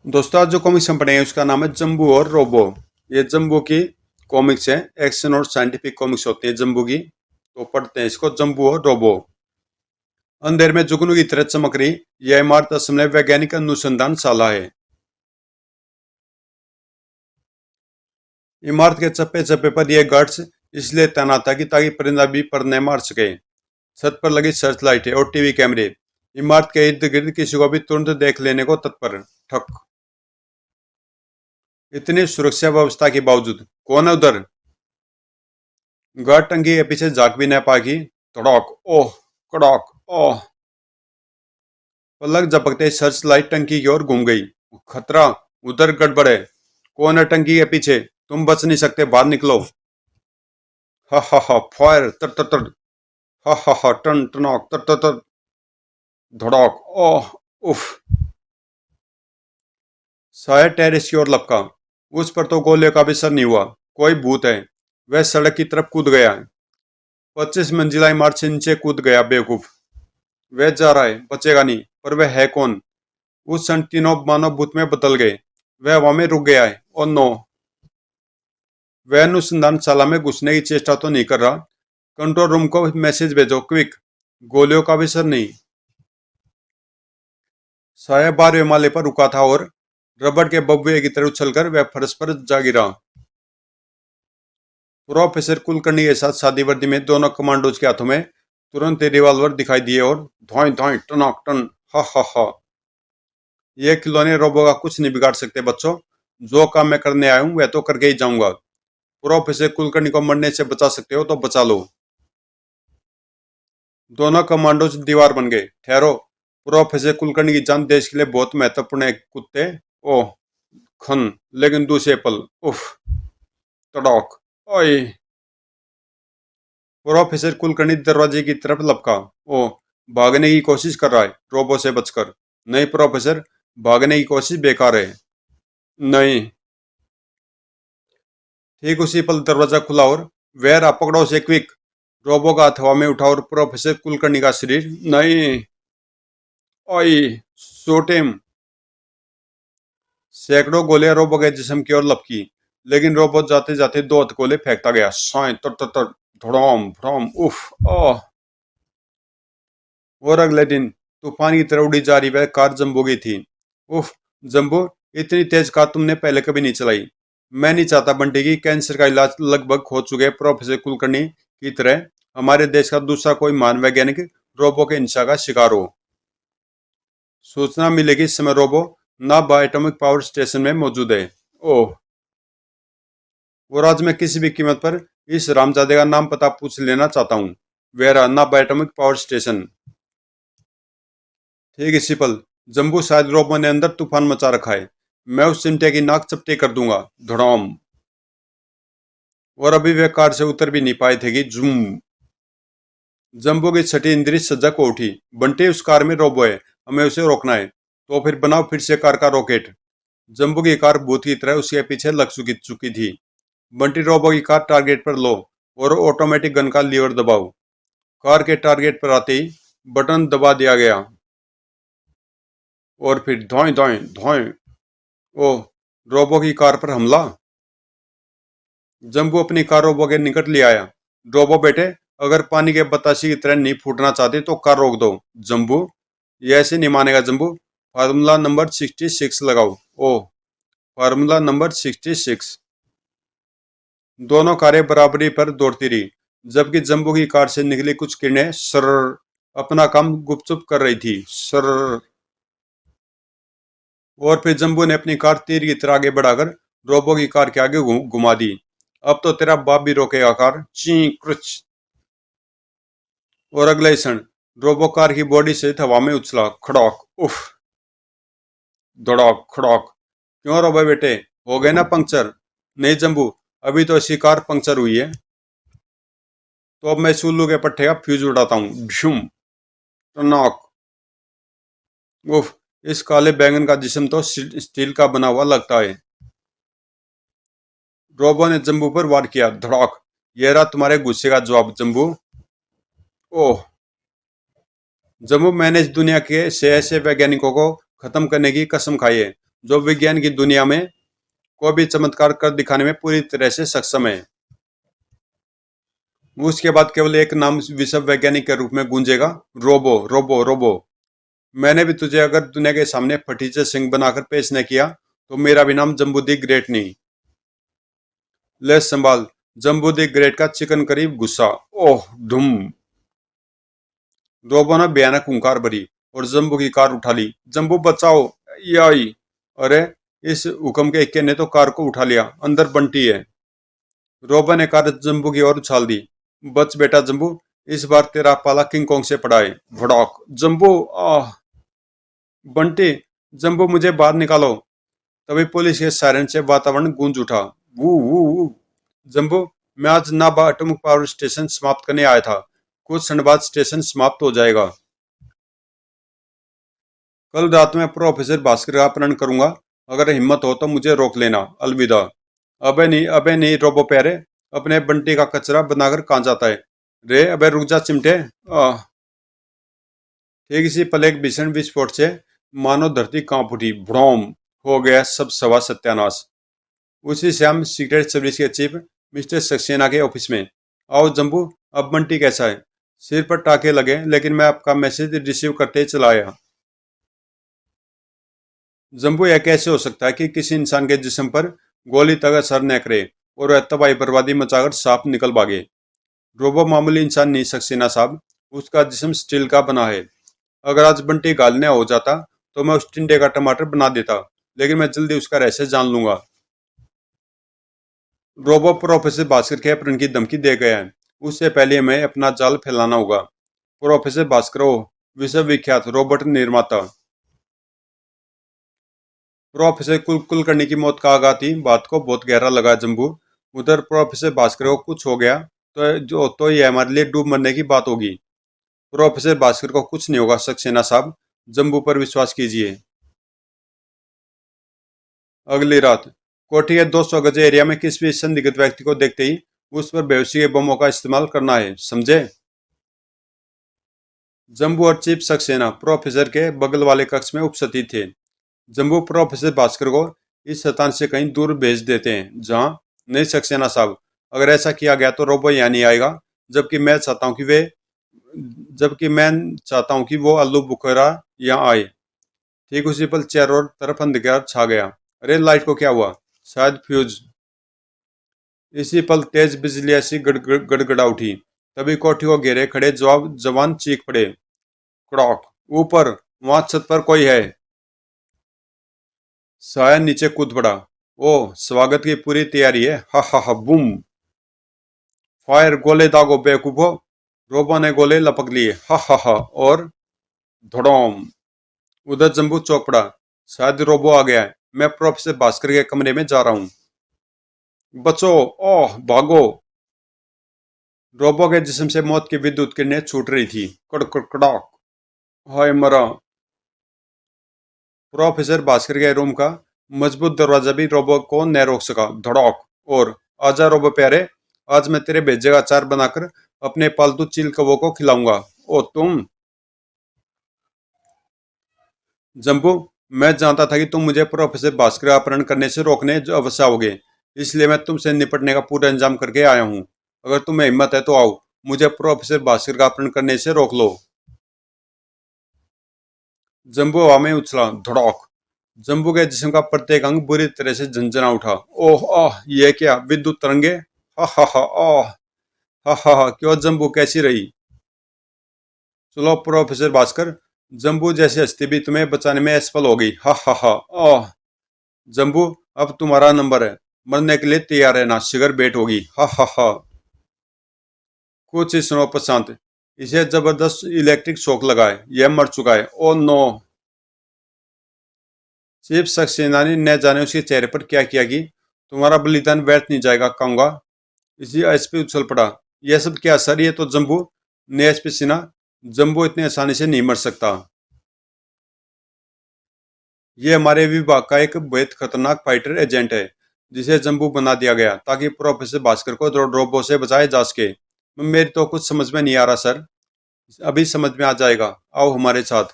दोस्तों, आज जो कॉमिक्स हम पढ़ेंगे उसका नाम है जम्बू और रोबो। ये जम्बू की कॉमिक्स है। एक्शन और साइंटिफिक कॉमिक्स होती है जम्बू की। तो पढ़ते हैं इसको, जम्बू और रोबो। अंधेर में जुगनू की तरह चमक रही यह इमारत असल में वैज्ञानिक अनुसंधानशाला है। इमारत के चप्पे चप्पे पर यह गार्ड्स इसलिए तैनात था कि ताकि परिंदा भी पर न मार सके। छत पर लगी सर्च लाइट है और टीवी कैमरे इमारत के इर्द गिर्द किसी को भी तुरंत देख लेने को तत्पर। ठक। इतनी सुरक्षा व्यवस्था के बावजूद कौन है उधर? गार्ड टंकी के पीछे झांक भी न पाई। तड़ाक ओह, कड़ाक ओह। पलक झपकते सर्च लाइट टंकी की ओर घूम गई। खतरा, उधर गड़बड़ है। कौन है टंकी के पीछे? तुम बच नहीं सकते, बाहर निकलो। हा, फायर, तर तर तर। हा, टन टनाक, तर तर तर। धड़ाक ओह, उफ। साया टेरिस की ओर लपका। उस पर तो गोले का भी असर नहीं हुआ। कोई भूत है। वह सड़क की तरफ कूद गया। 25 मंजिला इमारत से नीचे कूद गया बेवकूफ। वह जा रहा है, बचेगा नहीं। पर वह है कौन? उस क्षण तीनों मानव भूत में बदल गए। वह हवा में रुक गया है। Oh no. वह अनुसंधानशाला में घुसने की चेष्टा तो नहीं कर रहा? कंट्रोल रूम को मैसेज भेजो, क्विक। गोलियों का भी असर नहीं। साया 12वें माले पर रुका था और रबड़ के बब्बे की तरह उछलकर वह फर्श पर जा गिरा। प्रोफेसर कुलकर्णी के साथ सादी वर्दी में दोनों कमांडोज के हाथों में तुरंत रिवॉल्वर दिखाई दिए और धोई धोई टनाक टन। हा। ये खिलौने रोबो का कुछ नहीं बिगाड़ सकते बच्चों। जो काम मैं करने आया हूं वह तो करके ही जाऊंगा। प्रोफेसर कुलकर्णी को मरने से बचा सकते हो तो बचा लो। दोनों कमांडोज दीवार बन गए। ठहरो। प्रोफेसर कुलकर्णी की जान देश के लिए बहुत महत्वपूर्ण है कुत्ते। ओह, खन। लेकिन दूसरे पल उफ। तड़ाक ओए। प्रोफेसर कुलकर्णी दरवाजे की तरफ लपका। ओ, भागने की कोशिश कर रहा है रोबो से बचकर। नहीं प्रोफेसर, भागने की कोशिश बेकार है। नहीं। ठीक उसी पल दरवाजा खुला और वेर आप पकड़ो उसे, क्विक। रोबो का हाथ हवा में उठा और प्रोफेसर कुलकर्णी का शरीर। नहीं। ओए, शूट हिम। सैकड़ों गोलियां रोबो के जिस्म की ओर लपकी। लेकिन रोबो जाते जाते दो हथगोले फेंकता गया। साए तर तर तर। धड़ाम भड़ाम उफ। ओह। और अगले दिन तूफान की तरह उड़ी जा रही वह कार जम्बो की थी। उफ। जम्बो, इतनी तेज कार तुमने पहले कभी नहीं चलाई। मैं नहीं चाहता बंटी की कैंसर का इलाज लगभग हो चुके प्रोफेसर कुलकर्णी की तरह हमारे देश का दूसरा कोई महान वैज्ञानिक रोबो के हिंसा का शिकार हो। सूचना मिलेगी इस समय Robo Nabha atomic power station में मौजूद है। ओह। और आज मैं किसी भी कीमत पर इस रामजादे का नाम पता पूछ लेना चाहता हूँ। Vera Nabha atomic power station. ठीक इसी पल जम्बू शायद रोबो ने अंदर तूफान मचा रखा है। मैं उस चिमटे की नाक चपटे कर दूंगा। धड़ाम। और अभी वे कार से उतर भी नहीं पाए थे कि जूम। जम्बो की छठी इंद्री सजग हो उठी। बंटी, उस कार में रोबो है, हमें उसे रोकना है। तो फिर बनाओ फिर से कार का रॉकेट। जम्बो की कार भूत की तरह उसके पीछे लग चुकी थी। बंटी, रोबो की कार टारगेट पर लो और ऑटोमेटिक गन का लीवर दबाओ। कार के टारगेट पर आते ही बटन दबा दिया गया और फिर धोएं धोएं धोएं। ओह, रोबो की कार पर हमला। जम्बू अपनी कार रोबो के निकट ले आया। रोबो बेटे, अगर पानी के बतासे की तरह नहीं फूटना चाहते तो कार रोक दो। जम्बू, ये ऐसे नहीं मानेगा जम्बू। फार्मूला नंबर 66 लगाओ। ओह, फार्मूला नंबर 66। दोनों कारें बराबरी पर दौड़ती रही जबकि जम्बू की कार से निकली कुछ किरणें सर अपना काम गुपचुप कर रही थी। सर। और फिर जम्बू ने अपनी कार तीर की तरह आगे बढ़ाकर रोबो की कार के आगे घुमा दी। अब तो तेरा बाप भी रोकेगा कार। ची क्रुच। और अगले क्षण रोबो कार की बॉडी से हवा में उछला। खड़ाक उफ। धड़ाक खड़ाक। क्यों रोबो बेटे, हो गए ना पंक्चर? नहीं जम्बू, अभी तो ऐसी कार पंक्चर हुई है। तो अब मैं इस उल्लू के पट्टे का फ्यूज उड़ाता हूँ। भूम। टनाक। उफ। इस काले बैंगन का जिस्म तो स्टील का बना हुआ लगता है। रोबो ने जम्बू पर वार किया। धड़ाक। ये रहा तुम्हारे गुस्से का जवाब जम्बू। ओह। जम्बू, मैंने इस दुनिया के से ऐसे वैज्ञानिकों को खत्म करने की कसम खाई है जो विज्ञान की दुनिया में कोई भी चमत्कार कर दिखाने में पूरी तरह से सक्षम है। उसके बाद केवल एक नाम विश्व वैज्ञानिक के रूप में गूंजेगा, रोबो रोबो रोबो। मैंने भी तुझे अगर दुनिया के सामने फटीचे सिंह बनाकर पेश न किया तो मेरा भी नाम जम्बू दी ग्रेट नहीं। ले संभाल। जम्बू दी ग्रेट का चिकन करीब गुस्सा। ओह धुम। रोबो ने भयानक हुंकार भरी और जम्बू की कार उठा ली। जम्बू बचाओ। याई। अरे, इस हुक्म के इक्के ने तो कार को उठा लिया, अंदर बंटी है। रोबो ने कार जम्बू की ओर उछाल दी। बच बेटा जम्बू, इस बार तेरा पाला किंग कोंग से पड़ा है। भड़ाक। जम्बू। आह। बंटी। जम्बू मुझे बाहर निकालो। तभी पुलिस के सायरन से वातावरण गूंज उठा। वू वू वू। जम्बू, मैं आज नाभा एटॉमिक पावर स्टेशन समाप्त करने आया था। कुछ क्षण बाद स्टेशन समाप्त हो जाएगा। कल रात में प्रोफेसर भास्कर का अपहरण करूंगा। अगर हिम्मत हो तो मुझे रोक लेना। अलविदा। अबे नहीं रोबो प्यारे। अपने बंटी का कचरा बनाकर कहाँ जाता है रे? अबे रुक जा चिमटे। आह। ठीक इसी पल एक भीषण विस्फोट से मानो धरती कांप उठी। भ्रौम। हो गया सब सवा सत्यानाश। उसी शाम सीक्रेट सर्विस के चीफ मिस्टर सक्सेना के ऑफिस में। आओ जम्बू, अब बंटी कैसा है? सिर पर टाके लगे, लेकिन मैं आपका मैसेज रिसीव करते ही चला आया। जम्बू, यह कैसे हो सकता है कि किसी इंसान के जिस्म पर गोली तक असर न करे और वह तबाही बर्बादी मचाकर साफ निकल भागे? रोबो मामूली इंसान नहीं सक्सेना साहब, उसका जिस्म स्टील का बना है। अगर आज बंटी गालने हो जाता तो मैं उस टिंडे का टमाटर बना देता, लेकिन मैं जल्दी उसका रहस्य जान लूंगा। रोबो प्रोफेसर भास्कर के अपहरण की धमकी दे गया है। उससे पहले हमें अपना जाल फैलाना होगा। प्रोफेसर भास्कर विश्वविख्यात रोबोट निर्माता। प्रोफेसर कुलकर्णी की मौत का आघात ही बात को बहुत गहरा लगा जम्बू। उधर प्रोफेसर भास्कर को कुछ हो गया तो ये हमारे लिए डूब मरने की बात होगी। प्रोफेसर भास्कर को कुछ नहीं होगा सक्सेना साहब, जम्बू पर विश्वास कीजिए। अगली रात कोठी के 200 गज एरिया में किसी भी संदिग्ध व्यक्ति को देखते ही उस पर बेहोशी के बमों का इस्तेमाल करना है, समझे? जम्बू और चीफ सक्सेना प्रोफेसर के बगल वाले कक्ष में उपस्थित थे। जम्बू प्रोफेसर भास्कर को इस शैतान से कहीं दूर भेज देते हैं जहां। नहीं सक्सेना साहब, अगर ऐसा किया गया तो रोबो यहाँ नहीं आएगा। जबकि मैं चाहता हूँ कि वे जबकि मैं चाहता हूँ कि वो आलू बुखारा यहाँ आए। ठीक उसी पल चारों तरफ अंधकार छा गया। अरे लाइट को क्या हुआ? शायद फ्यूज। इसी पल तेज बिजली ऐसी गड़गड़ा उठी। तभी कोठी को घेरे खड़े जवान चीख पड़े। कड़ाक। ऊपर। वहां छत पर कोई है। साया नीचे कूद पड़ा। ओह, स्वागत की पूरी तैयारी है। हा हा हा बूम। फायर। गोले दागो बेवकूफो। रोबो ने गोले लपक लिए। हा हा हा। और धड़ोम। उधर जम्बू चौक पड़ा। शायद रोबो आ गया है। मैं प्रोफेसर भास्कर के कमरे में जा रहा हूँ। बचो। ओह भागो। रोबो के जिस्म से मौत की विद्युत किरणें छूट रही थी। कड़कड़ाक। हाय मरा। प्रोफेसर भास्कर के रूम का मजबूत दरवाजा भी रोबो को न रोक सका। धड़ाक। और आजा रोबो प्यारे, आज मैं तेरे भेजे का अचार बनाकर अपने पालतू चील कौवों को खिलाऊंगा। ओ तुम। जम्बू, मैं जानता था कि तुम मुझे प्रोफेसर भास्कर का अपहरण करने से रोकने जो अवश्य आओगे, इसलिए मैं तुमसे निपटने का पूरा इंतजाम करके आया हूँ। अगर तुम्हें हिम्मत है तो आओ, मुझे प्रोफेसर भास्कर का अपहरण करने से रोक लो। जम्बू हवा में उछला। धड़ाक। जम्बू के जिस्म का प्रत्येक अंग बुरी तरह से झंझना उठा। ओह आह, ये क्या विद्युत तरंगे? हा हा हा। आह। हा हा हा। क्यों जम्बू, कैसी रही? चलो प्रोफेसर भास्कर, जम्बू जैसी हस्ती भी तुम्हें बचाने में असफल हो गई। हा हा हा। आह। जम्बू, अब तुम्हारा नंबर है। मरने के लिए तैयार है ना? शिगर बेट होगी। हा हा हा। कुछ ही सुनो प्रशांत, इसे जबरदस्त इलेक्ट्रिक शॉक लगा है। यह मर चुका है। Oh no. चीफ सक्सेना ने न जाने उसके चेहरे पर क्या किया कि तुम्हारा बलिदान व्यर्थ नहीं जाएगा कहूंगा। इसी एसपी उछल पड़ा। यह सब क्या सर? ये तो जम्बू ने एसपी सिन्हा। जम्बू इतनी आसानी से नहीं मर सकता। ये हमारे विभाग का एक बेहद खतरनाक फाइटर एजेंट है, जिसे जम्बू बना दिया गया ताकि प्रोफेसर भास्कर को रोबो से बचाया जा सके। मेरी तो कुछ समझ में नहीं आ रहा सर। अभी समझ में आ जाएगा, आओ हमारे साथ।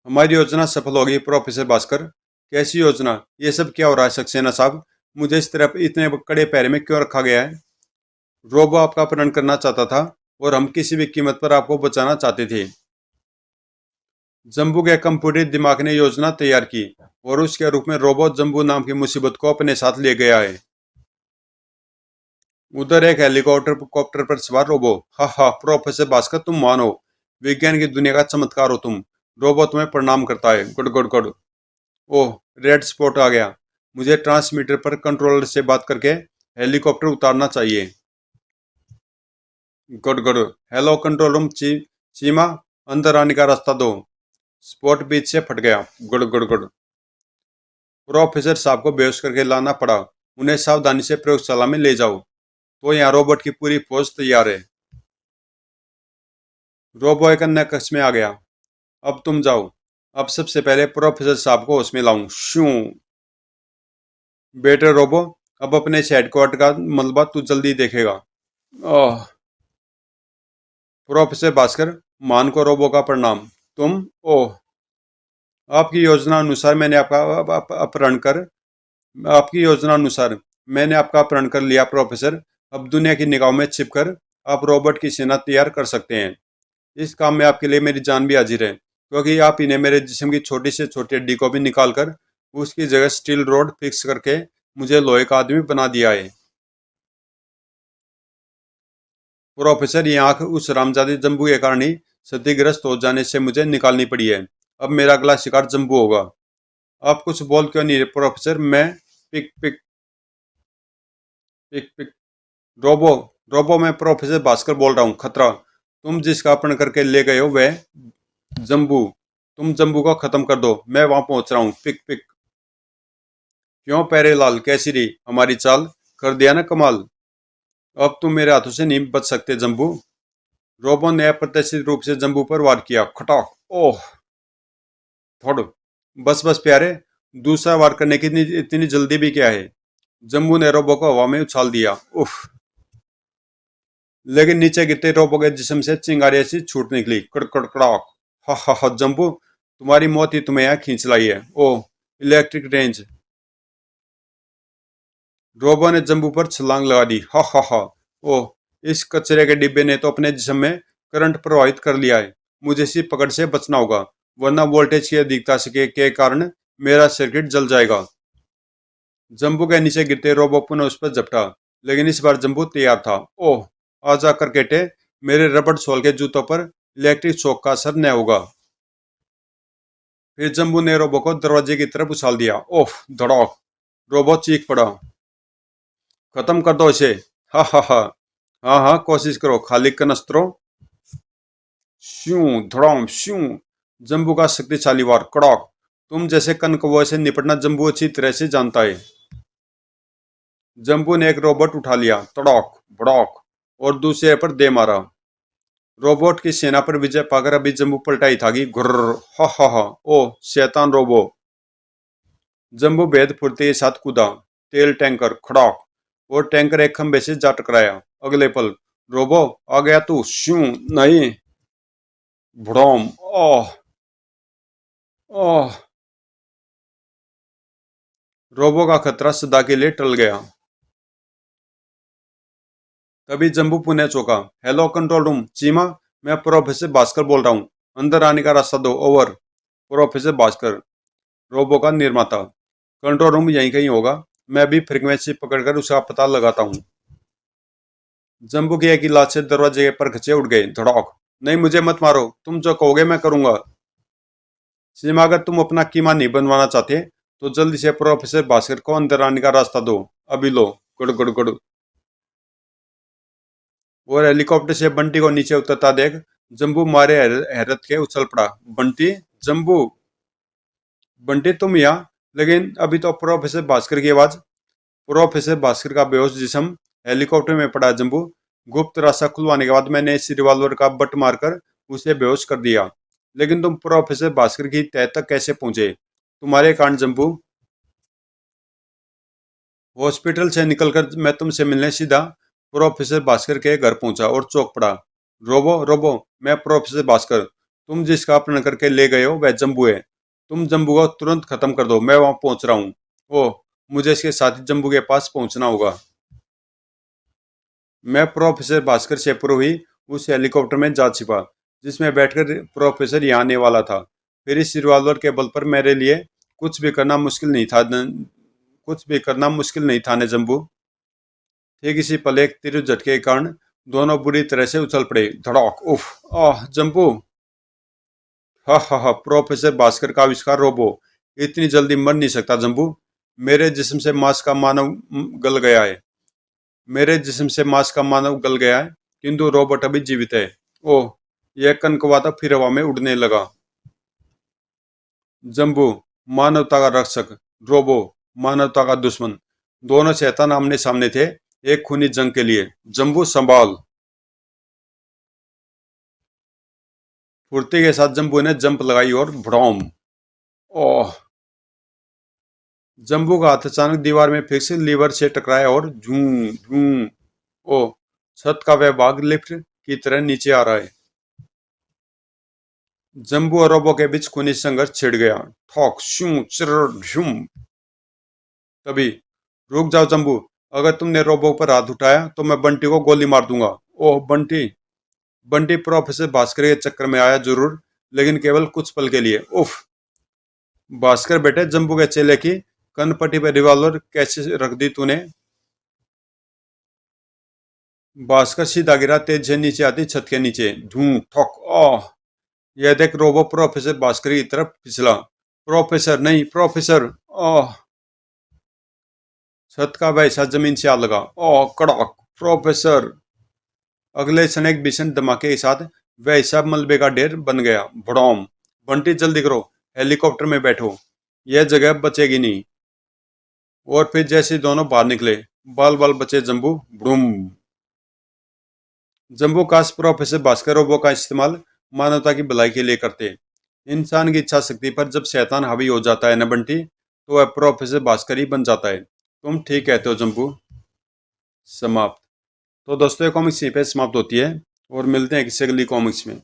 हमारी योजना सफल होगी प्रोफेसर भास्कर। कैसी योजना? ये सब क्या हो रहा है सक्सेना साहब? मुझे इस तरफ इतने कड़े पैरे में क्यों रखा गया है? रोबो आपका अपहरण करना चाहता था और हम किसी भी कीमत पर आपको बचाना चाहते थे। जम्बू के कंप्यूटर दिमाग ने योजना तैयार की और उसके रूप में रोबो जम्बू नाम की मुसीबत को अपने साथ ले गया है। उधर एक हेलीकॉप्टर कॉप्टर पर सवार रोबो। हा हा, प्रोफेसर भास्कर तुम मानो, विज्ञान की दुनिया का चमत्कार हो तुम। रोबो तुम्हें प्रणाम करता है। Good good good. Oh, red spot आ गया। मुझे ट्रांसमीटर पर कंट्रोलर से बात करके हेलीकॉप्टर उतारना चाहिए। Good good. Hello control room Cheema, अंदर आने का रास्ता दो। स्पॉट बीच से फट गया। Good good good. प्रोफेसर साहब को बेहोश करके लाना पड़ा। उन्हें सावधानी से प्रयोगशाला में ले जाओ। तो यहाँ रोबोट की पूरी फौज तैयार है। रोबो एक अन्य कक्ष में आ गया। अब तुम जाओ। अब सबसे पहले प्रोफेसर साहब को होश में लाऊं। शू। बेटे रोबो, अब अपने इस हेडक्वार्टर का मलबा तू जल्दी देखेगा। ओह। प्रोफेसर भास्कर, मान को रोबो का प्रणाम। तुम? ओह। आपकी योजना अनुसार मैंने अपहरण कर आपकी योजना अनुसार मैंने आपका अपहरण कर लिया प्रोफेसर। अब दुनिया की निगाहों में छिपकर आप रोबोट की सेना तैयार कर सकते हैं। इस काम में आपके लिए मेरी जान भी हाजिर है, क्योंकि आप इन्हें मेरे जिस्म की छोटी से छोटी हड्डी को भी निकाल कर उसकी जगह स्टील रोड फिक्स करके मुझे लोहे का आदमी बना दिया है। प्रोफेसर, ये आंख उस रामजादी जम्बू के कारण ही क्षतिग्रस्त हो जाने से मुझे निकालनी पड़ी है। अब मेरा अगला शिकार जम्बू होगा। आप कुछ बोल क्यों नहीं रहे प्रोफेसर? मैं पिक पिक पिक पिक रोबो रोबो, मैं प्रोफेसर भास्कर बोल रहा हूँ। खतरा, तुम जिसका अपहरण करके ले गए हो वह जम्बू। तुम जम्बू को खत्म कर दो, मैं वहां पहुंच रहा हूँ। पिक पिक। क्यों प्यारेलाल, कैसी रही हमारी चाल? कर दिया ना कमाल। अब तुम मेरे हाथों से नहीं बच सकते जम्बू। रोबो ने अप्रत्याशित रूप से जम्बू पर वार किया। खटाक। ओह। थोड़। बस बस प्यारे, दूसरा वार करने की इतनी जल्दी भी क्या है? जम्बू ने रोबो को हवा में उछाल दिया। उफ। लेकिन नीचे गिरते रोबो के जिस्म से चिंगारी ऐसी छूट निकली। कड़कड़ाक। हा हा हा जम्बू, तुम्हारी मौत ही तुम्हें यहाँ खींच लाई है। ओह। Electric range. रोबो ने जम्बू पर छलांग लगा दी। हा हा हा। ओह, इस कचरे के डिब्बे ने तो अपने जिस्म में करंट प्रवाहित कर लिया है। मुझे इसी पकड़ से बचना होगा, वरना वोल्टेज की अधिकता के कारण मेरा सर्किट जल जाएगा। जम्बू के नीचे गिरते रोबो पुनः उस पर झपटा, लेकिन इस बार जम्बू तैयार था। ओह, आजा करकेटे, मेरे रबड़ सोल के जूतों पर इलेक्ट्रिक शॉक का असर न होगा। फिर जम्बू ने रोबो को दरवाजे की तरफ उछाल दिया। ओह, धड़ाक। रोबो चीख पड़ा। खत्म कर दो इसे। हा हा हा। हाँ हाँ, कोशिश करो, खाली कनस्त्रो। श्यू। धड़ाम श्यू। जम्बू का शक्तिशाली वार। कड़ाक। तुम जैसे कनकवों से निपटना जम्बू अच्छी तरह से जानता है। जम्बू ने एक रोबोट उठा लिया। तड़ाक भड़ाक, और दूसरे पर दे मारा। रोबोट की सेना पर विजय पाकर अभी जम्बू पलटाई था कि घुर्र। हा हा हा। ओ शैतान रोबो। जम्बू बेहद फुर्ती के साथ कूदा। तेल टैंकर। खड़ाक, और टैंकर एक खंबे से जा टकराया। अगले पल, रोबो आ गया तू। श्यू। नहीं। भड़ोम। ओह। ओह। रोबो का खतरा सदा के लिए टल गया। तभी जम्बू पुनः चौंका। हेलो कंट्रोल रूम चीमा, मैं प्रोफेसर भास्कर बोल रहा हूँ। अंदर आने का रास्ता दो। ओवर। प्रोफेसर भास्कर, रोबो का निर्माता। कंट्रोल रूम यहीं कहीं होगा, मैं भी फ्रीक्वेंसी पकड़कर उसका पता लगाता हूँ। जम्बू की एक लात से दरवाजे पर खचे उड़ गए। धड़ाक। नहीं, मुझे मत मारो, तुम जो कहोगे मैं करूंगा। सीमा, अगर तुम अपना कीमा नहीं बनवाना चाहते तो जल्दी से प्रोफेसर भास्कर को अंदर आने का रास्ता दो। अभी लो। गुड़ गुड़ गुड़। और हेलीकॉप्टर से बंटी को नीचे उतरता देख जम्बू मारे हैरत के उछल पड़ा। बंटी? जम्बू? बंटी तुम यहाँ? लेकिन अभी तो प्रोफेसर भास्कर की आवाज। प्रोफेसर भास्कर का बेहोश जिस्म हेलीकॉप्टर में पड़ा। जम्बू, गुप्त रास्ता खुलवाने के बाद मैंने इस रिवॉल्वर का बट मारकर उसे बेहोश कर दिया, लेकिन तुम प्रोफेसर भास्कर की तह तक कैसे पहुंचे? तुम्हारे कारण जम्बू। हॉस्पिटल से निकलकर मैं तुमसे मिलने सीधा प्रोफेसर भास्कर के घर पहुंचा और चौंक पड़ा। रोबो रोबो, मैं प्रोफेसर भास्कर, तुम जिसका अपहरण करके ले गए हो वह जम्बू है। तुम जम्बू को तुरंत खत्म कर दो, मैं वहां पहुंच रहा हूँ। ओह, मुझे इसके साथी जम्बू के पास पहुंचना होगा। मैं प्रोफेसर भास्कर से ही उस हेलीकॉप्टर में जा छिपा जिसमें बैठकर प्रोफेसर यहाँ आने वाला था। फिर इस रिवॉल्वर के बल पर मेरे लिए कुछ भी करना मुश्किल नहीं था। कुछ भी करना मुश्किल नहीं था ने जम्बू। ठीक इसी पल एक तीव्र झटके के कारण दोनों बुरी तरह से उछल पड़े। धड़ाक। उफ। आह जम्बू। हा हा हा। प्रोफेसर भास्कर का आविष्कार रोबो इतनी जल्दी मर नहीं सकता जम्बू। मेरे जिस्म से मांस का मानव गल गया है। मेरे जिस्म से मांस का मानव गल गया है, किंतु रोबोट अभी जीवित है। ओह, यह कनकवाता फिर हवा में उड़ने लगा। जम्बू मानवता का रक्षक, रोबो मानवता का दुश्मन, दोनों शैतान आमने सामने थे एक खूनी जंग के लिए। जम्बू संभाल। फुर्ती के साथ जम्बू ने जंप लगाई और भड़ोम। ओह। जम्बू का हाथ अचानक दीवार में फिक्स लीवर से टकराया और झूम झूम। ओह, छत का वह भाग लिफ्ट की तरह नीचे आ रहा है। जम्बू और रोबो के बीच खूनी संघर्ष छिड़ गया। ठोक शू चिर झूम। तभी, रुक जाओ जम्बू, अगर तुमने रोबो पर हाथ उठाया तो मैं बंटी को गोली मार दूंगा। ओह बंटी। बंटी प्रोफेसर भास्कर के चक्कर में आया जरूर, लेकिन केवल कुछ पल के लिए। उफ। भास्कर बेटे, जम्बू के चेले की कनपट्टी पर रिवॉल्वर कैसे रख दी तूने? भास्कर सीधा गिरा, तेज से नीचे आती छत के नीचे। धूम ठोक। ओह। यह देख रोबो प्रोफेसर भास्कर की तरफ फिसला। प्रोफेसर नहीं, प्रोफेसर। ओह। छत का वह हिस्सा जमीन से आ लगा। ओह कड़क। प्रोफेसर। अगले क्षण एक भीषण धमाके के साथ वह हिस्सा मलबे का ढेर बन गया। भड़ोम। बंटी जल्दी करो, हेलीकॉप्टर में बैठो, यह जगह बचेगी नहीं। और फिर जैसे दोनों बाहर निकले, बाल बाल बचे जम्बू। बुम। जम्बू काश प्रोफेसर भास्कर रोबो का इस्तेमाल मानवता की भलाई के लिए करते। इंसान की इच्छा शक्ति पर जब शैतान हावी हो जाता है न बंटी, तो वह प्रोफेसर भास्कर ही बन जाता है। तुम ठीक कहते हो जम्बू। समाप्त। तो दोस्तों ये कॉमिक्स यहीं पे समाप्त होती है और मिलते हैं किसी अगली कॉमिक्स में।